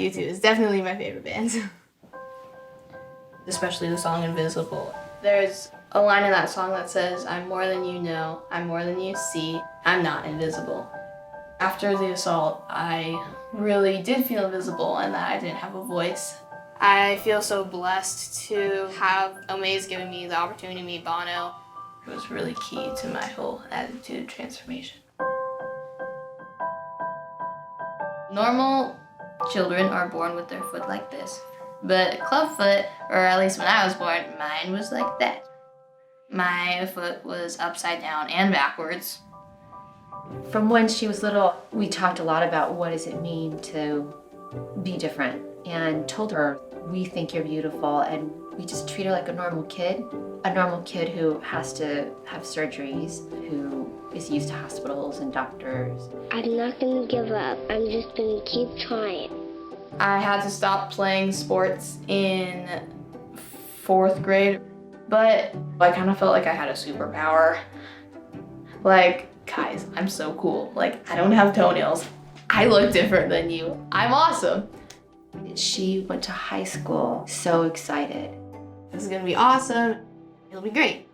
U2 is definitely my favorite band. Especially the song Invisible. There's a line in that song that says, "I'm more than you know, I'm more than you see, I'm not invisible." After the assault, I really did feel invisible and that I didn't have a voice. I feel so blessed to have Omaze giving me the opportunity to meet Bono. It was really key to my whole attitude transformation. Normal children are born with their foot like this, but clubfoot, or at least when I was born, mine was like that. My foot was upside down and backwards. From when she was little, we talked a lot about what does it mean to be different, and told her, we think you're beautiful, and we just treat her like a normal kid who has to have surgeries, who is used to hospitals and doctors. I'm not gonna give up. I'm just gonna keep trying. I had to stop playing sports in 4th grade, but I kind of felt like I had a superpower. Like, guys, I'm so cool. Like, I don't have toenails. I look different than you. I'm awesome. She went to high school so excited. This is gonna be awesome. It'll be great.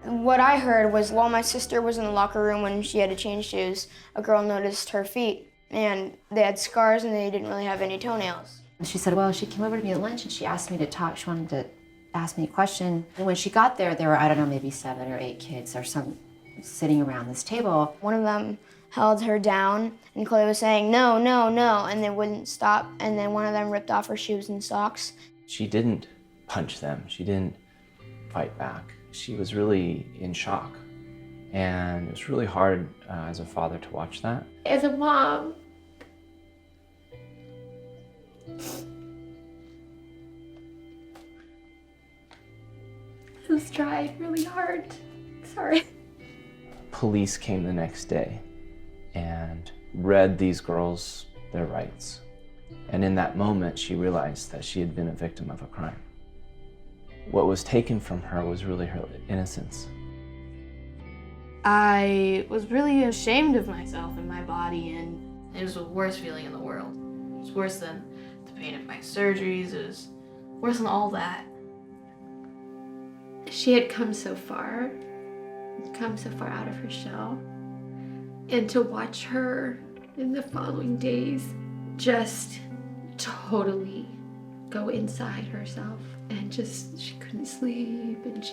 What I heard was while my sister was in the locker room when she had to change shoes, a girl noticed her feet, and they had scars and they didn't really have any toenails. She said, well, she came over to me at lunch and she asked me to talk. She wanted to ask me a question. And when she got there were, I don't know, maybe 7 or 8 kids or some sitting around this table. One of them held her down, and Chloe was saying, no, no, no, and they wouldn't stop. And then one of them ripped off her shoes and socks. She didn't punch them. She didn't fight back. She was really in shock. And it was really hard as a father to watch that. As a mom, who's tried really hard. Sorry. Police came the next day and read these girls their rights. And in that moment, she realized that she had been a victim of a crime. What was taken from her was really her innocence. I was really ashamed of myself and my body, and it was the worst feeling in the world. It was worse than the pain of my surgeries. It was worse than all that. She had come so far out of her shell. And to watch her in the following days just totally go inside herself, and just, she couldn't sleep, and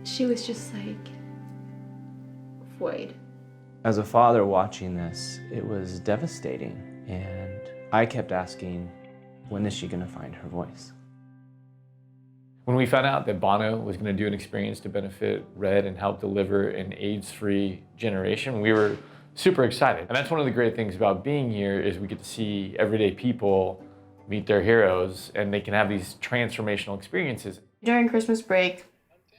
she was just like void. As a father watching this, it was devastating, and I kept asking, when is she going to find her voice? When we found out that Bono was going to do an experience to benefit Red and help deliver an AIDS-free generation, we were super excited. And that's one of the great things about being here, is we get to see everyday people meet their heroes, and they can have these transformational experiences. During Christmas break,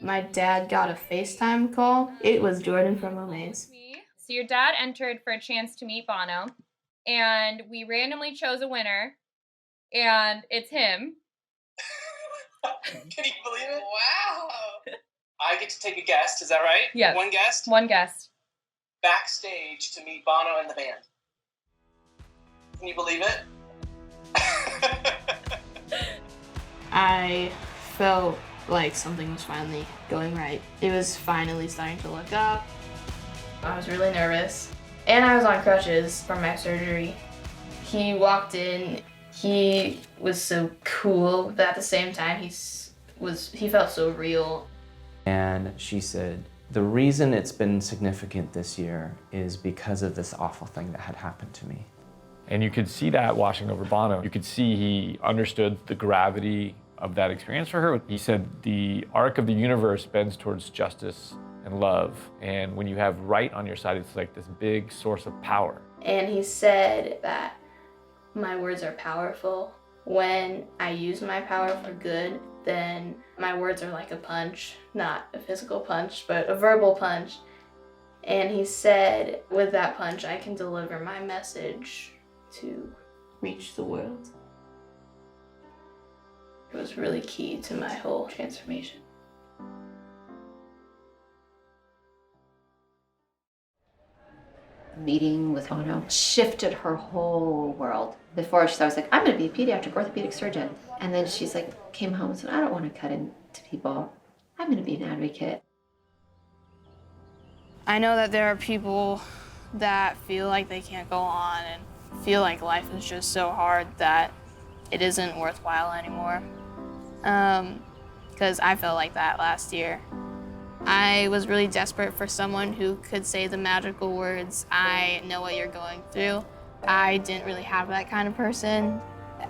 my dad got a FaceTime call. It was Jordan from Omaze. So your dad entered for a chance to meet Bono, and we randomly chose a winner, and it's him. Can you believe it? Wow. I get to take a guest, is that right? Yes. One guest? One guest. Backstage to meet Bono and the band. Can you believe it? I felt like something was finally going right. It was finally starting to look up. I was really nervous, and I was on crutches from my surgery. He walked in. He was so cool, but at the same time, he felt so real. And she said, the reason it's been significant this year is because of this awful thing that had happened to me. And you could see that washing over Bono. You could see he understood the gravity of that experience for her. He said the arc of the universe bends towards justice and love. And when you have right on your side, it's like this big source of power. And he said that my words are powerful. When I use my power for good, then my words are like a punch, not a physical punch, but a verbal punch. And he said, with that punch, I can deliver my message to reach the world. It was really key to my whole transformation. meeting with Bono shifted her whole world. Before she was like, I'm going to be a pediatric orthopedic surgeon. And then she's like, came home and said, I don't want to cut into people. I'm going to be an advocate. I know that there are people that feel like they can't go on and feel like life is just so hard that it isn't worthwhile anymore. Because I felt like that last year. I was really desperate for someone who could say the magical words, I know what you're going through. I didn't really have that kind of person.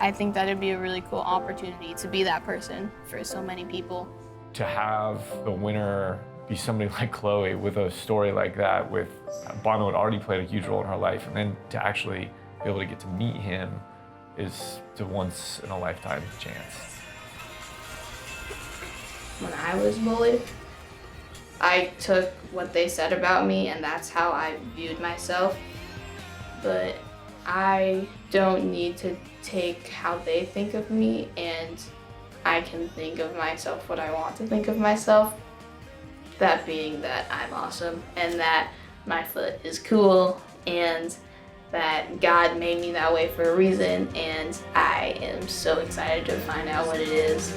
I think that it'd be a really cool opportunity to be that person for so many people. To have the winner be somebody like Chloe with a story like that, with Bono had already played a huge role in her life, and then to actually be able to get to meet him is a once in a lifetime chance. When I was bullied, I took what they said about me and that's how I viewed myself. But I don't need to take how they think of me, and I can think of myself what I want to think of myself. That being that I'm awesome and that my foot is cool and that God made me that way for a reason, and I am so excited to find out what it is.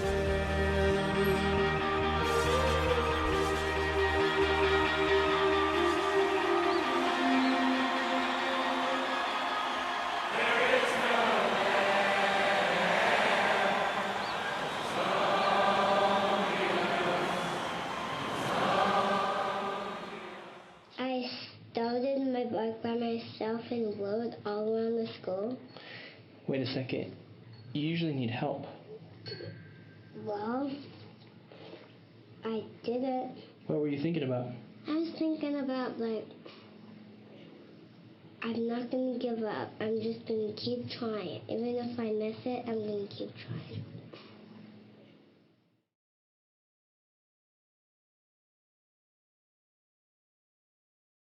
I started my bike by myself and rode all around the school. Wait a second. You usually need help. Well, I did it. What were you thinking about? I was thinking about, like, I'm not going to give up. I'm just going to keep trying. Even if I miss it, I'm going to keep trying.